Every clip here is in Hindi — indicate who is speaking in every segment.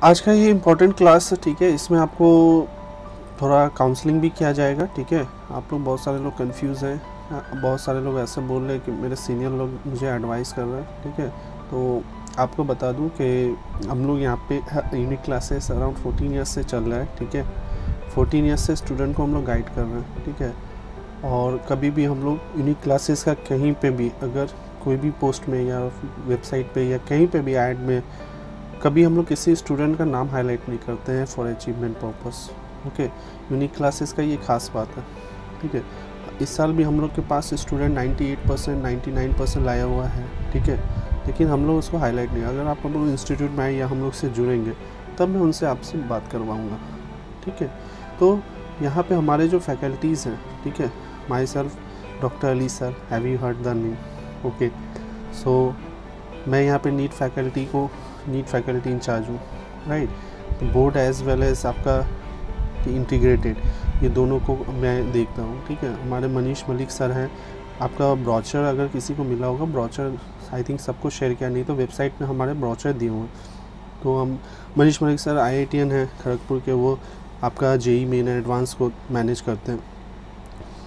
Speaker 1: आज का ये इम्पोर्टेंट क्लास, ठीक है, इसमें आपको थोड़ा काउंसलिंग भी किया जाएगा। ठीक है, आप लोग बहुत सारे लोग कंफ्यूज हैं, बहुत सारे लोग ऐसे बोल रहे हैं कि मेरे सीनियर लोग मुझे एडवाइस कर रहे हैं। ठीक है, तो आपको बता दूं कि हम लोग यहाँ पे यूनिक क्लासेस अराउंड 14 ईयर्स से चल रहा है। ठीक है, 14 ईयर्स से स्टूडेंट को हम लोग गाइड कर रहे हैं। ठीक है, और कभी भी हम लोग यूनिक क्लासेस का कहीं पे भी अगर कोई भी पोस्ट में या वेबसाइट पे या कहीं पे भी ऐड में कभी हम लोग किसी स्टूडेंट का नाम हाईलाइट नहीं करते हैं for achievement purpose. Okay, unique classes का ये खास बात है। ठीक है, इस साल भी हम लोग के पास स्टूडेंट 98% 99% लाया हुआ है। ठीक है, लेकिन हम लोग उसको हाईलाइट नहीं। अगर आप हम लोग इंस्टीट्यूट में आए या हम लोग से जुड़ेंगे तब मैं उनसे आपसे बात करवाऊँगा। ठीक है, तो यहाँ पे हमारे जो फैकल्टीज़ हैं, ठीक है, myself doctor Ali sir, have you heard the name? Okay, so मैं यहाँ पे नीट फैकल्टी इंचार्ज हूँ, right. Board as well as आपका इंटीग्रेटेड, ये दोनों को मैं देखता हूँ। ठीक है, हमारे मनीष मलिक सर हैं। आपका ब्रोचर अगर किसी को मिला होगा, ब्रोचर आई थिंक सबको शेयर किया, नहीं तो वेबसाइट में हमारे ब्रोचर दिए हुए हैं। तो हम मनीष मलिक सर IITian हैं खड़गपुर के, वो आपका JEE मेन एडवांस को मैनेज करते हैं।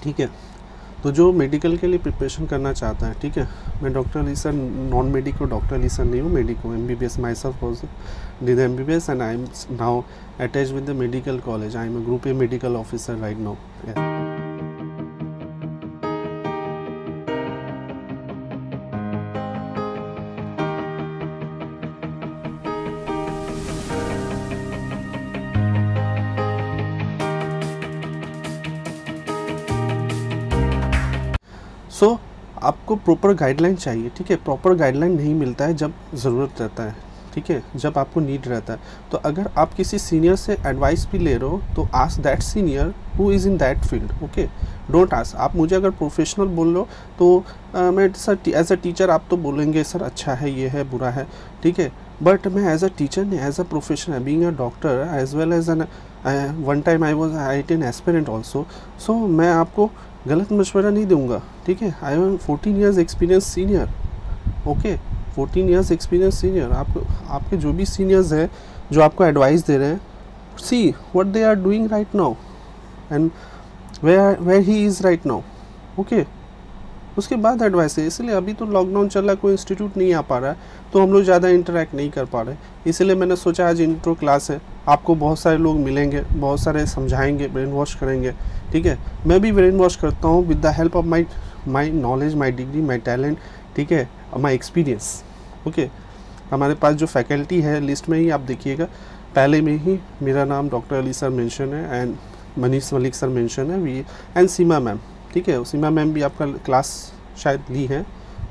Speaker 1: ठीक है, तो जो मेडिकल के लिए प्रिपरेशन करना चाहता है, ठीक है, मैं doctor Ali sir non medico doctor Ali sir नहीं हूँ, medico MBBS myself also did MBBS and I am now attach with the medical college. I am a group A medical officer right now. So आपको प्रॉपर गाइडलाइन चाहिए। ठीक है, प्रॉपर गाइडलाइन नहीं मिलता है जब ज़रूरत रहता है। ठीक है, जब आपको नीड रहता है, तो अगर आप किसी सीनियर से एडवाइस भी ले रहे हो तो ask that senior who is in that field. Okay, don't ask. आप मुझे अगर प्रोफेशनल बोल रहे हो तो मैं सर एज अ टीचर आप तो बोलेंगे सर अच्छा है, ये है, बुरा है। ठीक है, बट मैं एज अ टीचर नहीं, as a professional being a doctor as well as an one time I was IITian aspirant also. So मैं आपको गलत मशवरा नहीं दूंगा। ठीक है, I have 14 years experience senior. Okay, 14 years experience senior. आपके जो भी सीनियर्स हैं जो आपको एडवाइस दे रहे हैं, see what they are doing right now and where he is right now. Okay, उसके बाद एडवाइस है। इसलिए अभी तो लॉकडाउन चल रहा है, कोई इंस्टीट्यूट नहीं आ पा रहा है, तो हम लोग ज़्यादा इंटरेक्ट नहीं कर पा रहे। इसलिए मैंने सोचा आज इंट्रो क्लास है, आपको बहुत सारे लोग मिलेंगे, बहुत सारे समझाएंगे, ब्रेन वॉश करेंगे। ठीक है, मैं भी ब्रेन वॉश करता हूँ with the help of my knowledge, my degree, my talent. ठीक है, और माई एक्सपीरियंस। ओके, हमारे पास जो फैकल्टी है लिस्ट में ही आप देखिएगा, पहले में ही मेरा नाम डॉक्टर अली सर मेंशन है and Manish Malik sir mention है, वी एंड सीमा मैम। ठीक है, सीमा मैम भी आपका क्लास शायद ली है,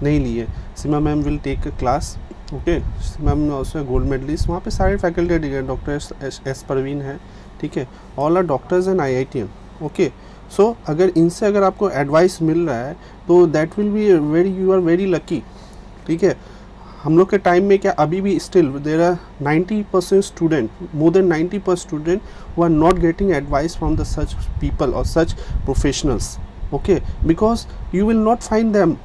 Speaker 1: नहीं ली है। Seema ma'am will take a class. Okay, Seema ma'am also gold medalist. वहाँ पे सारे फैकल्टी है, डॉक्टर एस परवीन है। ठीक है, all are doctors and IITian। Okay, so अगर इनसे अगर आपको एडवाइस मिल रहा है तो that will be you are very lucky. ठीक है, हम लोग के टाइम में क्या अभी भी still there are 90% student, more than 90% student who are not getting advice from the such people और such professionals. Okay, because you will not find them.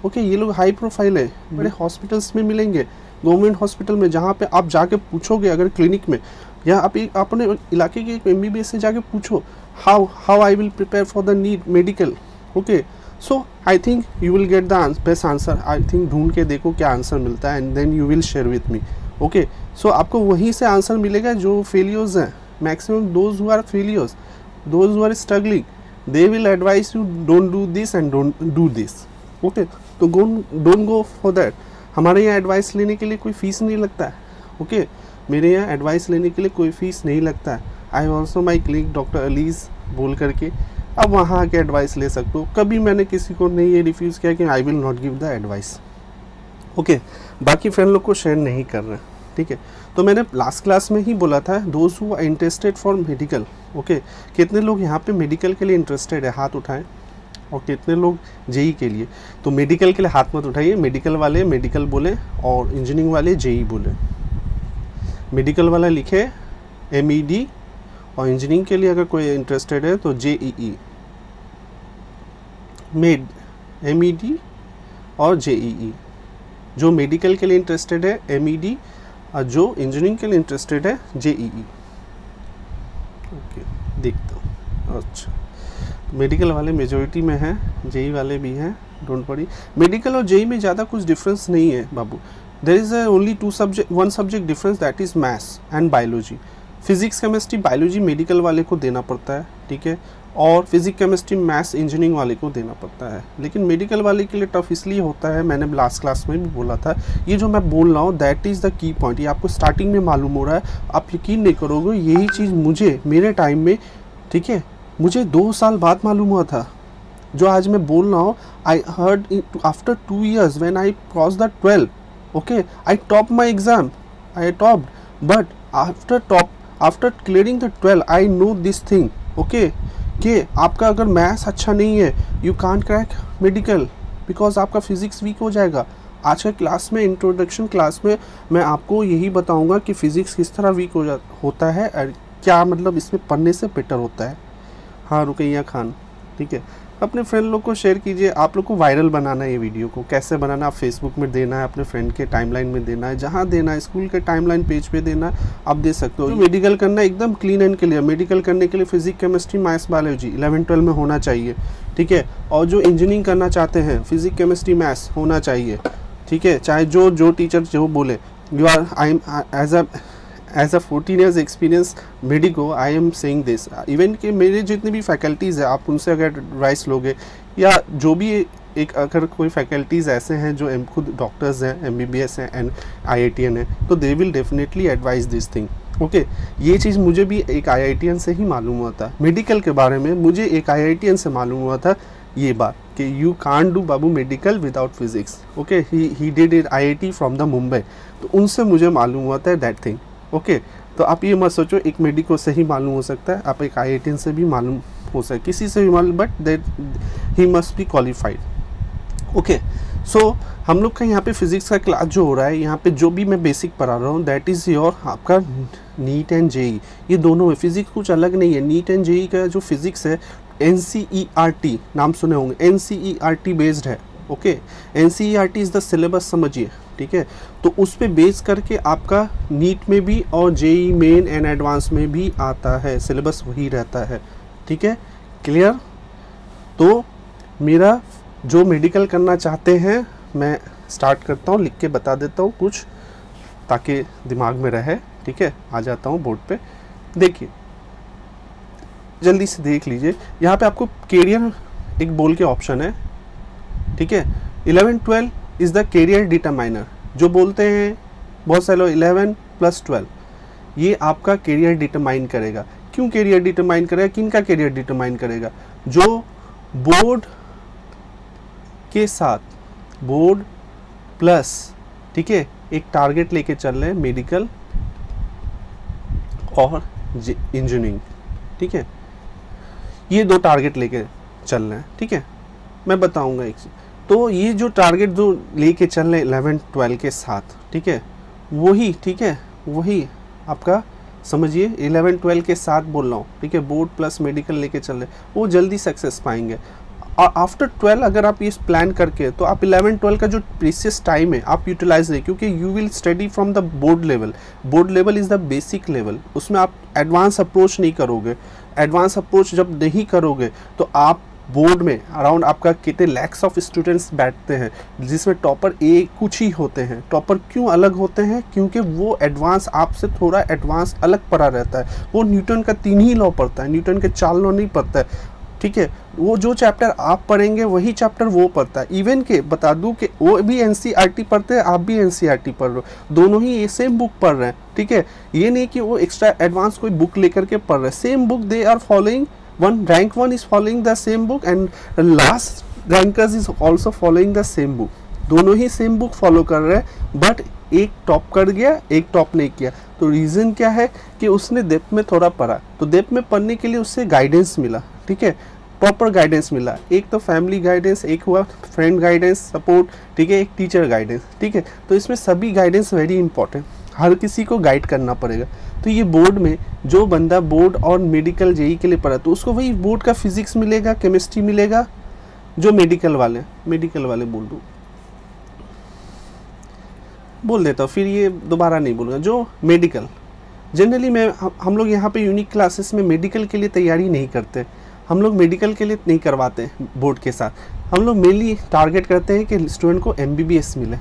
Speaker 1: Okay, ये लोग हाई प्रोफाइल है, बड़े हॉस्पिटल्स में मिलेंगे, गवर्नमेंट हॉस्पिटल में, जहाँ पे आप जाके पूछोगे अगर क्लिनिक में, या आप अपने इलाके के MBBS से जाके पूछो how I will prepare for the NEET medical. Okay, so I think you will get the best answer. I think ढूंढ के देखो क्या आंसर मिलता है and then you will share with me. Okay, so आपको वहीं से आंसर मिलेगा जो फेलियर्स हैं। Maximum those who are failures, those who are struggling, they will advise you don't do this and don't do this. Okay, तो don't go for that. हमारे यहाँ एडवाइस लेने के लिए कोई फ़ीस नहीं लगता है। ओके, मेरे यहाँ एडवाइस लेने के लिए कोई फ़ीस नहीं लगता है। I also my clinic doctor allies बोल करके अब वहाँ आके एडवाइस ले सकते हो। कभी मैंने किसी को नहीं ये रिफ्यूज़ किया कि I will not give the advice. Okay, बाकी फ्रेंड लोग को शेयर नहीं कर रहे हैं। ठीक है, तो मैंने लास्ट क्लास में ही बोला था those who are interested for medical. Okay, कितने लोग यहाँ पे मेडिकल के लिए इंटरेस्टेड है, हाथ उठाएं। और कितने लोग JEE के लिए? तो मेडिकल के लिए हाथ मत उठाइए, मेडिकल वाले मेडिकल बोले और इंजीनियरिंग वाले JEE बोले। मेडिकल वाला लिखे MED और इंजीनियरिंग के लिए अगर कोई इंटरेस्टेड है तो JEE, MED और JEE। जो मेडिकल के लिए इंटरेस्टेड है MED और जो इंजीनियरिंग के लिए इंटरेस्टेड है JEE। ओके, देखता हूँ। अच्छा, मेडिकल वाले मेजोरिटी में हैं, JEE वाले भी हैं, डोंट वरी। मेडिकल और JEE में ज़्यादा कुछ डिफरेंस नहीं है बाबू। There is only one subject difference, that is maths and biology. Physics chemistry biology medical वाले को देना पड़ता है, ठीक है, और फिजिक्स केमिस्ट्री मैथ्स इंजीनियरिंग वाले को देना पड़ता है। लेकिन मेडिकल वाले के लिए टफ इसलिए होता है, मैंने लास्ट क्लास में भी बोला था, ये जो मैं बोल रहा हूँ that is the key point. ये आपको स्टार्टिंग में मालूम हो रहा है, आप यकीन नहीं करोगे, यही चीज़ मुझे मेरे टाइम में, ठीक है, मुझे 2 साल बाद मालूम हुआ था। जो आज मैं बोल रहा हूँ, I heard after 2 years when I cross the 12, okay, I top my exam, I topped, but after clearing the 12 I know this thing, okay, कि आपका अगर मैथ्स अच्छा नहीं है you can't crack medical because आपका फिजिक्स वीक हो जाएगा। आज के क्लास में, इंट्रोडक्शन क्लास में, मैं आपको यही बताऊंगा कि फिजिक्स किस तरह वीक होता है और क्या मतलब इसमें पढ़ने से बेटर होता है। हाँ रुकैया खान, ठीक है, अपने फ्रेंड लोग को शेयर कीजिए। आप लोग को वायरल बनाना है ये वीडियो को, कैसे बनाना, आप फेसबुक में देना है, अपने फ्रेंड के टाइमलाइन में देना है, जहाँ देना है, स्कूल के टाइमलाइन पेज पे देना है, आप दे सकते हो। मेडिकल करना एकदम क्लीन एंड क्लियर। मेडिकल करने के लिए फिजिक्स केमिस्ट्री मैथ्स बायोलॉजी 11-12 में होना चाहिए, ठीक है। और जो इंजीनियरिंग करना चाहते हैं फिजिक्स केमिस्ट्री मैथ्स होना चाहिए, ठीक है, चाहे जो टीचर जो बोले। You are I am as a 14 years experience medico I am saying this. Even कि मेरे जितने भी फैकल्टीज़ है, आप उनसे अगर एडवाइस लोगे, या जो भी एक अगर कोई फैकल्टीज़ ऐसे हैं जो खुद डॉक्टर्स हैं, MBBS हैं एंड IITian हैं, तो they will definitely advice this thing, okay. ये चीज़ मुझे भी एक IITian से ही मालूम हुआ था। मेडिकल के बारे में मुझे एक IITian से मालूम हुआ था ये बात कि you can't do Babu medical without physics, okay. He did it IIT from the Mumbai, तो उनसे मुझे मालूम हुआ था दैट थिंग, ओके। तो आप ये मत सोचो एक मेडिको से ही मालूम हो सकता है, आप एक IITian से भी मालूम हो सकता है, किसी से भी मालूम, but that he must be qualified, okay. So हम लोग का यहाँ पे फिजिक्स का क्लास जो हो रहा है, यहाँ पे जो भी मैं बेसिक पढ़ा रहा हूँ दैट इज़ योर आपका नीट एंड JEE, ये दोनों है। फिजिक्स कुछ अलग नहीं है। नीट एंड JEE का जो फिजिक्स है NCERT नाम सुने होंगे, NCERT बेस्ड है, okay. NCERT is the syllabus, समझिए, ठीक है। तो उस पे बेस करके आपका नीट में भी और JEE मेन एंड एडवांस में भी आता है, सिलेबस वही रहता है, ठीक है, क्लियर। तो मेरा जो मेडिकल करना चाहते हैं, मैं स्टार्ट करता हूँ, लिख के बता देता हूँ कुछ ताकि दिमाग में रहे, ठीक है। आ जाता हूँ बोर्ड पे, देखिए जल्दी से देख लीजिए। यहाँ पे आपको कैरियर एक बोल के ऑप्शन है, ठीक है। 11-12 इज़ द कैरियर डिटरमाइनर, जो बोलते हैं बहुत सारे लोग 11 + 12, ये आपका कैरियर डिटरमाइन करेगा। क्यों कैरियर डिटरमाइन करेगा, किनका कैरियर डिटरमाइन करेगा? जो बोर्ड के साथ, बोर्ड प्लस, ठीक है, एक टारगेट लेके चल रहे हैं मेडिकल और इंजीनियरिंग, ठीक है, ये 2 टारगेट लेके चल रहे हैं, ठीक है। मैं बताऊंगा एक चीज। तो ये जो टारगेट जो लेके चल रहे हैं 11-12 के साथ, ठीक है, वही, ठीक है, वही आपका समझिए 11-12 के साथ बोल रहा हूँ, ठीक है, बोर्ड प्लस मेडिकल लेके चल रहे, वो जल्दी सक्सेस पाएंगे। और आफ्टर 12 अगर आप ये प्लान करके, तो आप 11-12 का जो प्रीसियस टाइम है आप यूटिलाइज नहीं, क्योंकि you will study from the board level. Board level is the basic level, उसमें आप एडवांस अप्रोच नहीं करोगे। एडवांस अप्रोच जब नहीं करोगे तो आप बोर्ड में अराउंड आपका कितने लैक्स ऑफ स्टूडेंट्स बैठते हैं, जिसमें टॉपर कुछ ही होते हैं। टॉपर क्यों अलग होते हैं? क्योंकि वो एडवांस आपसे थोड़ा एडवांस अलग पढ़ा रहता है। वो न्यूटन का 3 ही लॉ पढ़ता है, न्यूटन के 4 लॉ नहीं पढ़ता है, ठीक है। वो जो चैप्टर आप पढ़ेंगे वही चैप्टर वो पढ़ता है। इवन के बता दूं कि वो भी NCERT पढ़ते हैं, आप भी NCERT पढ़ रहे हो, दोनों ही ये सेम बुक पढ़ रहे हैं, ठीक है। ये नहीं कि वो एक्स्ट्रा एडवांस कोई बुक लेकर के पढ़ रहे हैं, same book they are following. rank 1 is following the same book and last rankers is also following the same book. दोनों ही सेम बुक फॉलो कर रहे हैं, बट एक टॉप कर गया, एक टॉप नहीं किया। तो रीज़न क्या है कि उसने डेप्थ में थोड़ा पढ़ा, तो डेप्थ में पढ़ने के लिए उससे गाइडेंस मिला, ठीक है, प्रॉपर गाइडेंस मिला। एक तो फैमिली गाइडेंस, एक हुआ फ्रेंड गाइडेंस सपोर्ट, ठीक है, एक टीचर गाइडेंस, ठीक है। तो इसमें सभी गाइडेंस वेरी इंपॉर्टेंट, हर किसी को गाइड करना पड़ेगा। तो ये बोर्ड में जो बंदा बोर्ड और मेडिकल JEE के लिए पढ़ा, तो उसको वही बोर्ड का फिजिक्स मिलेगा, केमिस्ट्री मिलेगा। जो मेडिकल वाले बोल दूँ, बोल देता हूँ, फिर ये दोबारा नहीं बोलूँगा। जो मेडिकल, जनरली हम लोग यहाँ पे यूनिक क्लासेस में मेडिकल के लिए तैयारी नहीं करते, हम लोग मेडिकल के लिए नहीं करवाते बोर्ड के साथ, हम लोग मेनली टारगेट करते हैं कि स्टूडेंट को MBBS मिले,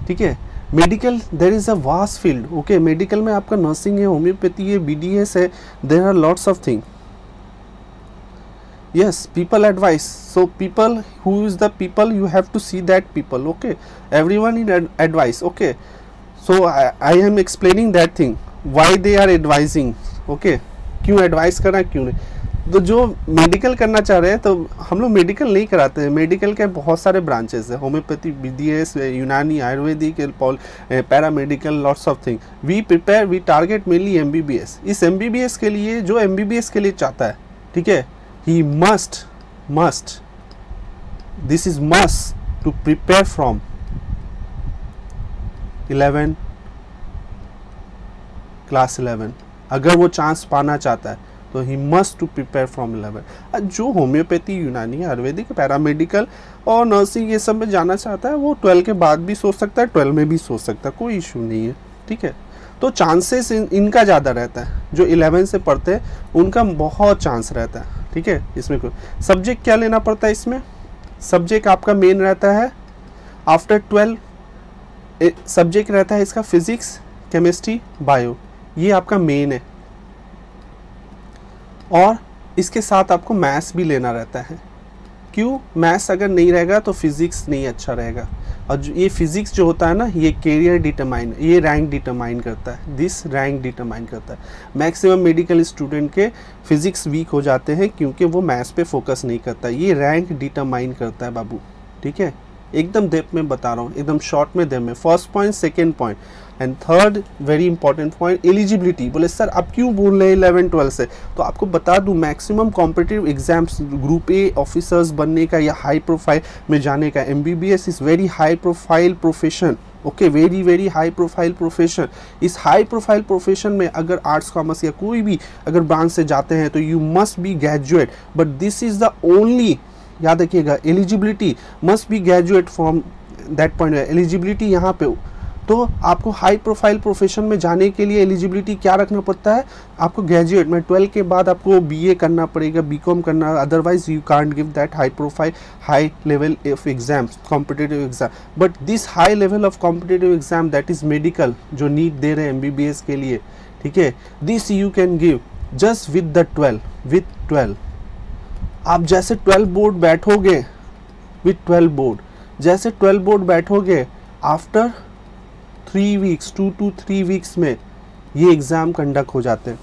Speaker 1: ठीक है। Medical there is a vast field, okay. Medical में आपका नर्सिंग है, होम्योपैथी है, BDS है, there are lots of thing. yes, people advice, so people, who is the people, you have to see that people, okay, everyone in advice, okay, so I am explaining that thing why they are advising, okay, क्यों एडवाइस करना क्यों नहीं। तो जो मेडिकल करना चाह रहे हैं, तो हम लोग मेडिकल नहीं कराते हैं, मेडिकल के बहुत सारे ब्रांचेस है, homeopathy, BDS, Unani, Ayurvedic, paramedical, lots of thing. We prepare, we target mainly MBBS। इस MBBS के लिए, जो MBBS के लिए चाहता है, ठीक है, he must, this is must to prepare from 11 class 11। अगर वो चांस पाना चाहता है तो he must to prepare from 11। जो होम्योपैथी, यूनानी, आयुर्वेदिक, पैरामेडिकल और नर्सिंग ये सब में जाना चाहता है, वो 12 के बाद भी सोच सकता है, 12 में भी सोच सकता है, कोई इशू नहीं है, ठीक है। तो चांसेस इनका ज़्यादा रहता है, जो 11 से पढ़ते हैं उनका बहुत चांस रहता है, ठीक है। इसमें कोई सब्जेक्ट क्या लेना पड़ता है, इसमें सब्जेक्ट आपका मेन रहता है आफ्टर 12 सब्जेक्ट रहता है इसका फिजिक्स, केमिस्ट्री, बायो, ये आपका मेन है। और इसके साथ आपको मैथ्स भी लेना रहता है। क्यों? मैथ्स अगर नहीं रहेगा तो फिजिक्स नहीं अच्छा रहेगा। और जो ये फिजिक्स जो होता है ना, ये कैरियर डिटरमाइन, ये रैंक डिटरमाइन करता है, दिस रैंक डिटरमाइन करता है। मैक्सिमम मेडिकल स्टूडेंट के फिजिक्स वीक हो जाते हैं क्योंकि वो मैथ्स पे फोकस नहीं करता, ये रैंक डिटरमाइन करता है बाबू, ठीक है। एकदम डेप्थ में बता रहा हूँ, एकदम शॉर्ट में डेप्थ में। First point, second point and third very important point, eligibility. बोले सर आप क्यों बोल रहे हैं 11-12 से, तो आपको बता दूं maximum competitive exams group A officers बनने का या हाई प्रोफाइल में जाने का, MBBS is very high profile profession, okay, very very high profile profession. इस हाई प्रोफाइल प्रोफेशन में अगर आर्ट्स, कॉमर्स या कोई भी अगर ब्रांच से जाते हैं तो you must be graduate, but this is the only, याद रखिएगा, eligibility must be graduate from that point. Eligibility यहाँ पे, तो आपको हाई प्रोफाइल प्रोफेशन में जाने के लिए एलिजिबिलिटी क्या रखना पड़ता है, आपको ग्रेजुएट में 12 के बाद आपको BA करना पड़ेगा, BCom करना, otherwise you can't give that high profile, high level of exams, competitive exam. But this high level of competitive exam that is medical, जो नीट दे रहे हैं MBBS के लिए, ठीक है, this you can give just with the 12। आप जैसे 12 बोर्ड बैठोगे, विथ 12 बोर्ड, जैसे 12 बोर्ड बैठोगे, आफ्टर 3 वीक्स, 2 to 3 वीक्स में ये एग्ज़ाम कंडक्ट हो जाते हैं।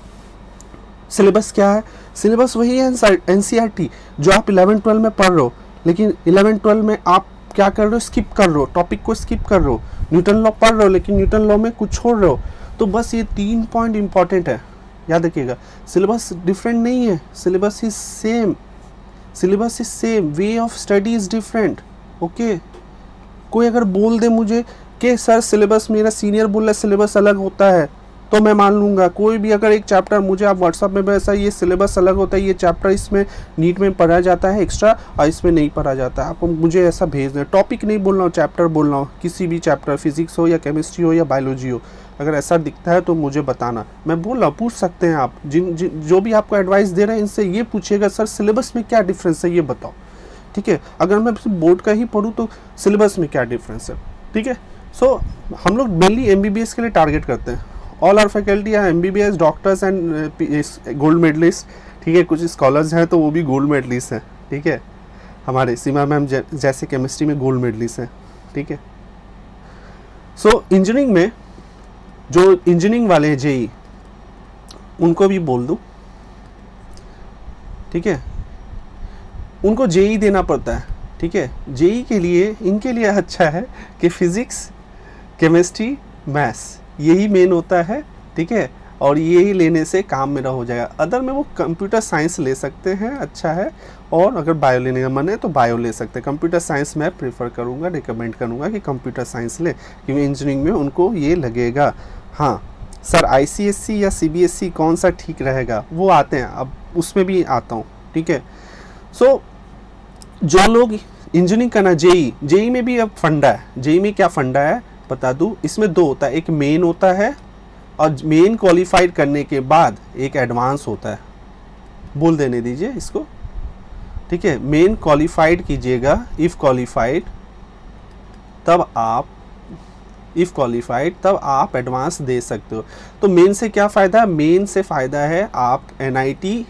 Speaker 1: सिलेबस क्या है? सिलेबस वही है NCERT जो आप 11-12 में पढ़ रहे हो, लेकिन 11-12 में आप क्या कर रहे हो, स्किप कर रहे हो, टॉपिक को स्किप कर रहे हो। न्यूटन लॉ पढ़ रहे हो लेकिन न्यूटन लॉ में कुछ छोड़ रहे हो। तो बस ये 3 पॉइंट इंपॉर्टेंट है, याद रखिएगा। सिलेबस डिफरेंट नहीं है, syllabus is same, syllabus is same, way of study is different, okay. कोई अगर बोल दे मुझे कि सर सिलेबस, मेरा सीनियर बोल रहा है सिलेबस अलग होता है, तो मैं मान लूँगा। कोई भी अगर एक चैप्टर मुझे आप व्हाट्सअप में वैसा, ये सिलेबस अलग होता है, ये चैप्टर इसमें नीट में पढ़ा जाता है एक्स्ट्रा और इसमें नहीं पढ़ा जाता है, आप मुझे ऐसा भेज दें। टॉपिक नहीं बोल रहा हूँ, चैप्टर बोल रहा हूँ, किसी भी चैप्टर, फिजिक्स हो या केमिस्ट्री हो या बायोलॉजी हो, अगर ऐसा दिखता है तो मुझे बताना। मैं बोल रहा हूँ, पूछ सकते हैं आप, जो भी आपको एडवाइस दे रहे हैं इनसे ये पूछिएगा सर सिलेबस में क्या डिफरेंस है ये बताओ, ठीक है। अगर मैं बोर्ड का ही पढ़ूँ तो सिलेबस में क्या डिफरेंस है, ठीक है। सो हम लोग मेनली MBBS के लिए टारगेट करते हैं। All are faculty are MBBS doctors and gold medalist, ठीक है। कुछ स्कॉलर्स हैं तो वो भी गोल्ड मेडलिस्ट हैं, ठीक है। हमारे सीमा मैम जैसे केमिस्ट्री में गोल्ड मेडलिस्ट हैं, ठीक है। सो इंजीनियरिंग में जो इंजीनियरिंग वाले हैं JEE, उनको भी बोल दूं, ठीक है, उनको JEE देना पड़ता है, ठीक है। JEE के लिए, इनके लिए अच्छा है कि फिजिक्स, केमिस्ट्री, मैथ्स यही मेन होता है, ठीक है। और यही लेने से काम मेरा हो जाएगा। अदर में वो कंप्यूटर साइंस ले सकते हैं, अच्छा है। और अगर बायो लेने का मन है तो बायो ले सकते हैं। कंप्यूटर साइंस मैं प्रेफर करूँगा, रिकमेंड करूँगा कि कंप्यूटर साइंस ले, क्योंकि इंजीनियरिंग में उनको ये लगेगा। हाँ सर, ICSE या CBSE कौन सा ठीक रहेगा, वो आते हैं, अब उसमें भी आता हूँ, ठीक है। सो जो लोग इंजीनियरिंग करना, JEE में भी अब फंडा है। JEE में क्या फंडा है बता दूं, इसमें दो होता है, एक मेन होता है और मेन क्वालिफाइड करने के बाद एक एडवांस होता है। बोल देने दीजिए इसको, ठीक है। मेन क्वालिफाइड कीजिएगा, इफ़ क्वालिफाइड तब आप एडवांस दे सकते हो। तो मेन से क्या फ़ायदा है? मेन से फ़ायदा है आप NIT,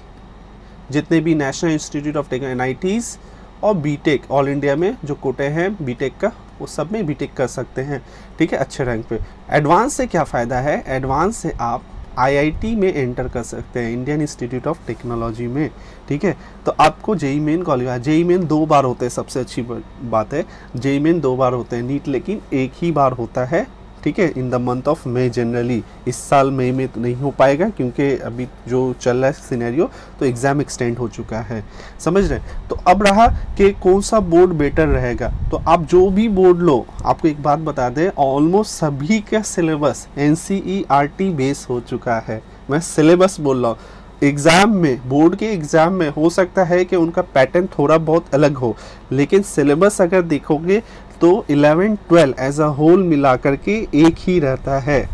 Speaker 1: जितने भी national institute of technology NITs और बीटेक ऑल इंडिया में जो कोटे हैं बीटेक का, वो सब में बीटेक कर सकते हैं, ठीक है, अच्छे रैंक पे। एडवांस से क्या फ़ायदा है? एडवांस से आप IIT में एंटर कर सकते हैं, इंडियन इंस्टीट्यूट ऑफ टेक्नोलॉजी में, ठीक है। तो आपको JEE main qualify, JEE main 2 बार होते हैं, सबसे अच्छी बात है जेईई मेन 2 बार होते हैं, नीट लेकिन एक ही बार होता है, ठीक है, in the month of May generally. इस साल मई में तो नहीं हो पाएगा क्योंकि अभी जो चल रहा है सिनेरियो, तो एग्ज़ाम एक्सटेंड हो चुका है, समझ रहे। तो अब रहा कि कौन सा बोर्ड बेटर रहेगा। तो आप जो भी बोर्ड लो, आपको एक बात बता दें, ऑलमोस्ट सभी का सिलेबस NCERT बेस हो चुका है। मैं सिलेबस बोल रहा हूँ, एग्ज़ाम में, बोर्ड के एग्ज़ाम में हो सकता है कि उनका पैटर्न थोड़ा बहुत अलग हो, लेकिन सिलेबस अगर देखोगे तो 11-12 एज अ होल मिला करके एक ही रहता है,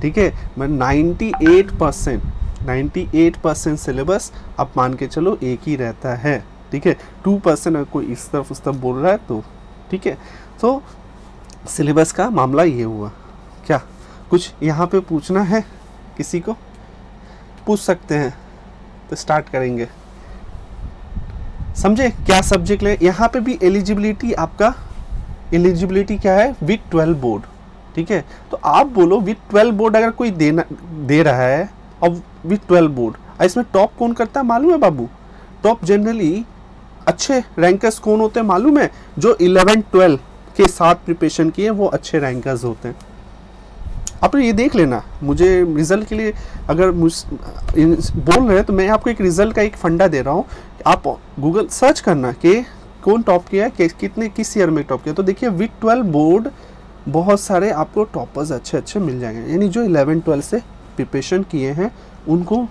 Speaker 1: ठीक है। मैं 98% सिलेबस आप मान के चलो एक ही रहता है, ठीक है। 2% अगर कोई इस तरफ उस तरफ बोल रहा है तो ठीक है। तो सिलेबस का मामला ये हुआ। क्या कुछ यहाँ पे पूछना है किसी को? पूछ सकते हैं, तो स्टार्ट करेंगे। समझे क्या सब्जेक्ट ले? यहाँ पे भी एलिजिबिलिटी, आपका एलिजिबिलिटी क्या है? विथ 12 बोर्ड, ठीक है। तो आप बोलो विथ 12 बोर्ड अगर कोई दे रहा है और विथ 12 बोर्ड, इसमें टॉप कौन करता है मालूम है बाबू? टॉप जनरली अच्छे रैंकर्स कौन होते हैं मालूम है? जो 11-12 के साथ प्रिपरेशन किए वो अच्छे रैंकर्स होते हैं। आप ये देख लेना, मुझे रिजल्ट के लिए अगर बोल रहे हैं तो मैं आपको एक रिजल्ट का एक फंडा दे रहा हूँ, आप गूगल सर्च करना कि कौन टॉप किया है, कितने किस ईयर में टॉप किया। तो देखिए विथ 12 बोर्ड बहुत सारे आपको टॉपर्स अच्छे मिल जाएंगे, यानी जो 11-12 से प्रिपरेशन किए हैं उनको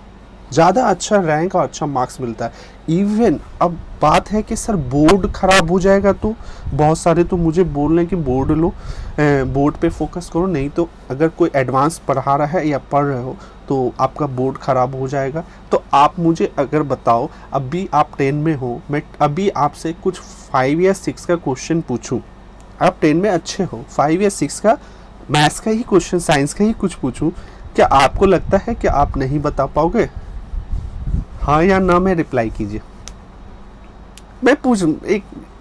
Speaker 1: ज़्यादा अच्छा रैंक और अच्छा मार्क्स मिलता है। इवन अब बात है कि सर बोर्ड ख़राब हो जाएगा, तो बहुत सारे तो मुझे बोल रहे हैं कि बोर्ड लो, बोर्ड पे फोकस करो, नहीं तो अगर कोई एडवांस पढ़ा रहा है या पढ़ रहे हो तो आपका बोर्ड ख़राब हो जाएगा। तो आप मुझे अगर बताओ, अभी आप 10 में हो, मैं अभी आपसे कुछ 5 या 6 का क्वेश्चन पूछूं, आप 10 में अच्छे हो, 5 या 6 का मैथ्स का ही क्वेश्चन, साइंस का ही कुछ पूछूं, क्या आपको लगता है कि आप नहीं बता पाओगे? हाँ या ना में रिप्लाई कीजिए। मैं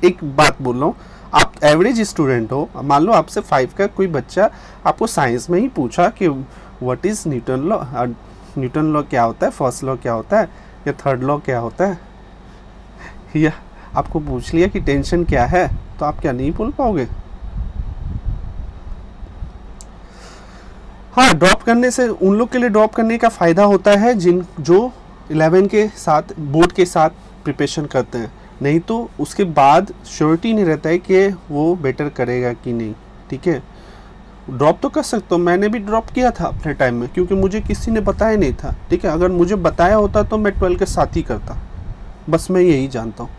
Speaker 1: एक बात बोल रहा हूँ, आप एवरेज स्टूडेंट हो, मान लो आपसे 5 का कोई बच्चा आपको साइंस में ही पूछा कि व्हाट इज़ न्यूटन लॉ क्या होता है, फर्स्ट लॉ क्या होता है, या थर्ड लॉ क्या होता है, या आपको पूछ लिया कि टेंशन क्या है, तो आप क्या नहीं बोल पाओगे? हाँ, ड्रॉप करने से उन लोग के लिए ड्रॉप करने का फ़ायदा होता है जो 11 के साथ बोर्ड के साथ प्रिपरेशन करते हैं, नहीं तो उसके बाद श्योरिटी नहीं रहता है कि वो बेटर करेगा कि नहीं, ठीक है। ड्रॉप तो कर सकता हूँ, मैंने भी ड्रॉप किया था अपने टाइम में, क्योंकि मुझे किसी ने बताया नहीं था, ठीक है। अगर मुझे बताया होता तो मैं 12 के साथ ही करता, बस मैं यही जानता हूँ।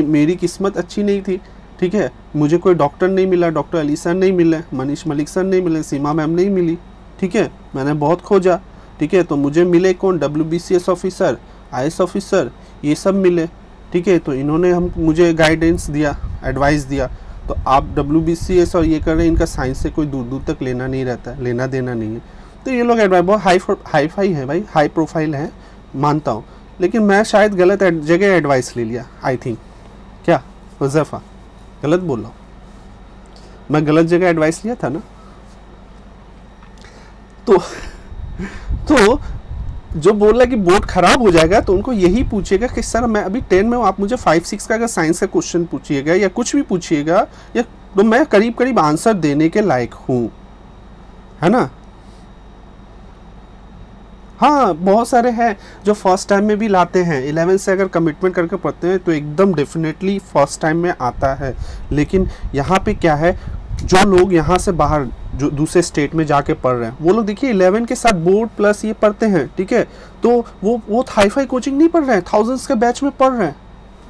Speaker 1: मेरी किस्मत अच्छी नहीं थी, ठीक है। मुझे कोई डॉक्टर नहीं मिला, डॉक्टर अली सर नहीं मिले, मनीष मलिक सर नहीं मिले, सीमा मैम नहीं मिली, ठीक है। मैंने बहुत खोजा, ठीक है। तो मुझे मिले कौन? WBCS ऑफिसर, IAS ऑफिसर, ये सब मिले, ठीक है। तो इन्होंने मुझे गाइडेंस दिया, एडवाइस दिया। तो आप WBCS और ये कर रहे हैं, इनका साइंस से कोई दूर तक लेना नहीं रहता है, लेना देना नहीं है। तो ये लोग एडवाइस बहुत हाई फाई है भाई, हाई प्रोफाइल है, मानता हूँ, लेकिन मैं शायद गलत जगह एडवाइस ले लिया, आई थिंक। क्या हुज़ैफा गलत बोल रहा हूँ? मैं गलत जगह एडवाइस लिया था ना। तो जो बोल रहा है कि बोर्ड खराब हो जाएगा, तो उनको यही पूछिएगा कि सर मैं अभी 10 में हूँ, आप मुझे 5-6 का अगर साइंस का क्वेश्चन पूछिएगा या कुछ भी पूछिएगा, या तो मैं करीब आंसर देने के लायक हूँ, है ना। हाँ, बहुत सारे हैं जो फर्स्ट टाइम में भी लाते हैं, 11 से अगर कमिटमेंट करके पढ़ते हैं तो एकदम डेफिनेटली फर्स्ट टाइम में आता है। लेकिन यहाँ पे क्या है, जो लोग यहाँ से बाहर जो दूसरे स्टेट में जाके पढ़ रहे हैं, वो लोग देखिए 11 के साथ बोर्ड प्लस ये पढ़ते हैं, ठीक है। तो वो हाई फाई कोचिंग नहीं पढ़ रहे हैं, थाउजेंड्स के बैच में पढ़ रहे हैं,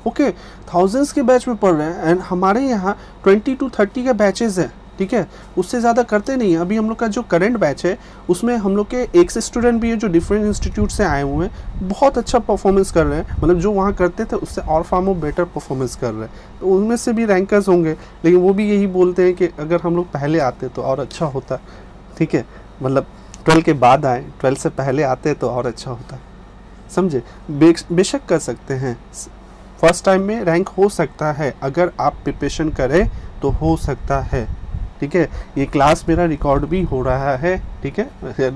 Speaker 1: ओके, थाउजेंड्स के बैच में पढ़ रहे हैं। एंड हमारे यहाँ 20 to 30 के बैचेस हैं, ठीक है, उससे ज़्यादा करते नहीं हैं। अभी हम लोग का जो करंट बैच है उसमें हम लोग के एक से स्टूडेंट भी है जो डिफरेंट इंस्टीट्यूट से आए हुए हैं, बहुत अच्छा परफॉर्मेंस कर रहे हैं, मतलब जो वहाँ करते थे उससे और फार मोर बेटर परफॉर्मेंस कर रहे हैं। तो उनमें से भी रैंकर्स होंगे, लेकिन वो भी यही बोलते हैं कि अगर हम लोग पहले आते तो और अच्छा होता। ठीक है, मतलब 12 के बाद आए, 12 से पहले आते तो और अच्छा होता, समझे। बेशक कर सकते हैं, फर्स्ट टाइम में रैंक हो सकता है, अगर आप प्रिपरेशन करें तो हो सकता है। ठीक है, ये क्लास मेरा रिकॉर्ड भी हो रहा है, ठीक है,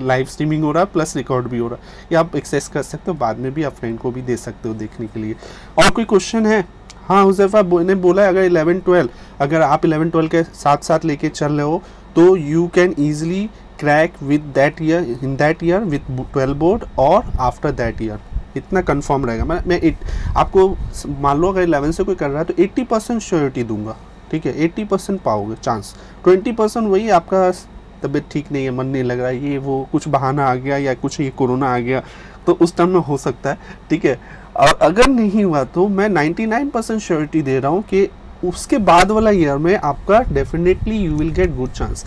Speaker 1: लाइव स्ट्रीमिंग हो रहा है प्लस रिकॉर्ड भी हो रहा है, ये आप एक्सेस कर सकते हो, बाद में भी आप फ्रेंड को भी दे सकते हो देखने के लिए। और कोई क्वेश्चन है? हाँ, हुज़ैफा ने बोला है अगर 11-12 अगर आप 11-12 के साथ साथ लेके चल रहे हो तो you can easily crack with that year, in that year with 12 board और आफ्टर दैट ईयर, इतना कंफर्म रहेगा। मैं आपको मान लो अगर 11 से कोई कर रहा है तो 80% श्योरिटी दूंगा, ठीक है, 80% पाओगे चांस, 20% वही आपका तबीयत ठीक नहीं है, मन नहीं लग रहा है, ये वो कुछ बहाना आ गया या कुछ ये कोरोना आ गया तो उस टाइम में हो सकता है। ठीक है, और अगर नहीं हुआ तो मैं 99% श्योरिटी दे रहा हूँ कि उसके बाद वाला ईयर में आपका definitely you will get good chance.